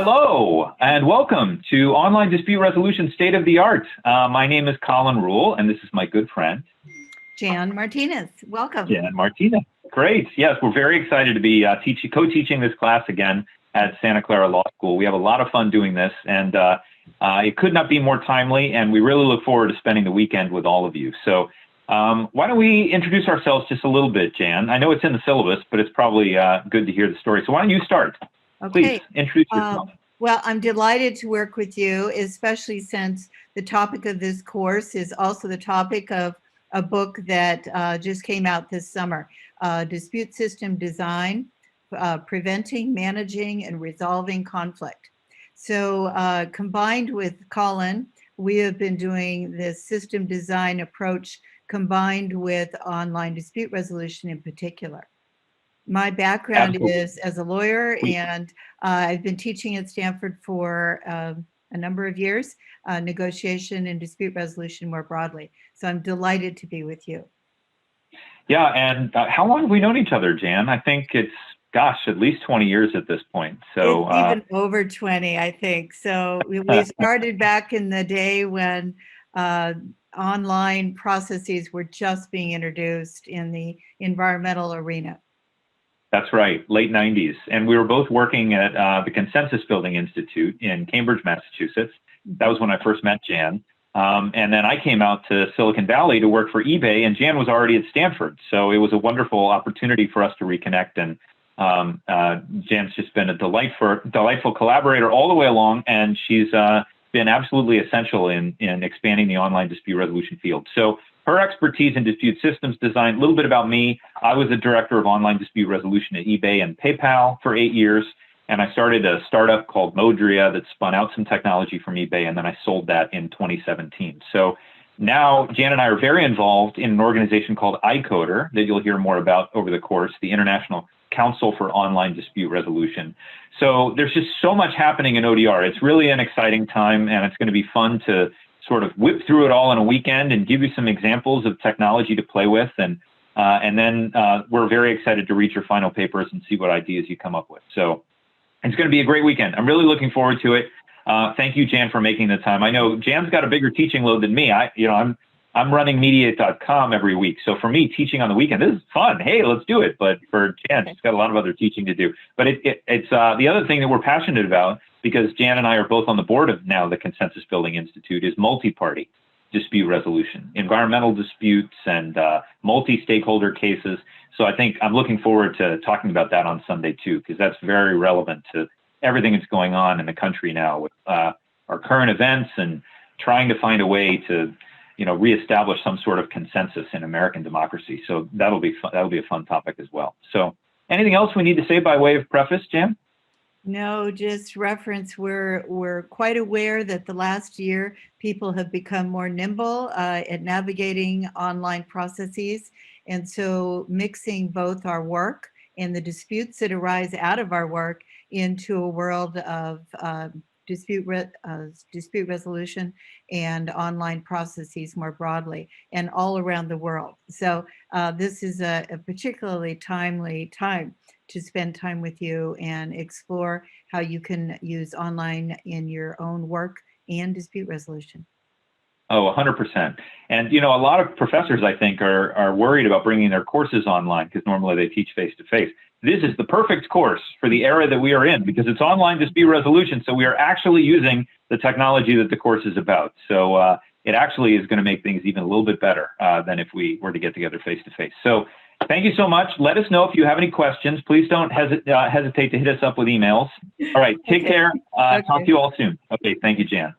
Hello and welcome to Online Dispute Resolution State of the Art. My name is Colin Rule and this is my good friend, Jan Martinez. Welcome. Jan Martinez. Great. Yes, we're very excited to be co-teaching this class again at Santa Clara Law School. We have a lot of fun doing this and it could not be more timely, and we really look forward to spending the weekend with all of you. So why don't we introduce ourselves just a little bit, Jan? I know it's in the syllabus, but it's probably good to hear the story. So why don't you start? Okay. Please introduce yourself. Well, I'm delighted to work with you, especially since the topic of this course is also the topic of a book that just came out this summer, Dispute System Design, Preventing, Managing, and Resolving Conflict. So combined with Colin, we have been doing this system design approach combined with online dispute resolution in particular. My background is as a lawyer, and I've been teaching at Stanford for a number of years, negotiation and dispute resolution more broadly. So I'm delighted to be with you. Yeah, and how long have we known each other, Jan? I think it's, gosh, at least 20 years at this point. So it's even over 20, I think. So we started back in the day when online processes were just being introduced in the environmental arena. That's right, late 90s. And we were both working at the Consensus Building Institute in Cambridge, Massachusetts. That was when I first met Jan. And then I came out to Silicon Valley to work for eBay, and Jan was already at Stanford. So it was a wonderful opportunity for us to reconnect. And Jan's just been a delightful collaborator all the way along, and she's been absolutely essential in expanding the online dispute resolution field. So her expertise in dispute systems design, a little bit about me. I was the director of online dispute resolution at eBay and PayPal for 8 years. And I started a startup called Modria that spun out some technology from eBay. And then I sold that in 2017. So now Jan and I are very involved in an organization called iCoder that you'll hear more about over the course, the International Council for Online Dispute Resolution. So there's just so much happening in ODR. It's really an exciting time, and it's going to be fun to sort of whip through it all in a weekend and give you some examples of technology to play with. And then we're very excited to read your final papers and see what ideas you come up with. So it's going to be a great weekend. I'm really looking forward to it. Thank you, Jan, for making the time. I know Jan's got a bigger teaching load than me. I'm running mediate.com every week. So for me, teaching on the weekend, this is fun. Hey, let's do it. But for Jan, she's got a lot of other teaching to do. But it's the other thing that we're passionate about, because Jan and I are both on the board of now the Consensus Building Institute, is multi-party dispute resolution, environmental disputes and multi-stakeholder cases. So I think I'm looking forward to talking about that on Sunday too, because that's very relevant to everything that's going on in the country now with our current events and trying to find a way to reestablish some sort of consensus in American democracy. So that'll be a fun topic as well. So anything else we need to say by way of preface, Jan? No, just reference. We're quite aware that the last year people have become more nimble at navigating online processes. And so mixing both our work and the disputes that arise out of our work into a world of dispute resolution and online processes more broadly and all around the world. So this is a particularly timely time to spend time with you and explore how you can use online in your own work and dispute resolution. Oh, 100%. And, a lot of professors, I think, are worried about bringing their courses online because normally they teach face-to-face. This is the perfect course for the era that we are in because it's online dispute resolution. So we are actually using the technology that the course is about. So it actually is going to make things even a little bit better than if we were to get together face-to-face. So thank you so much. Let us know if you have any questions. Please don't hesitate to hit us up with emails. All right. Take care. Talk to you all soon. Okay. Thank you, Jan.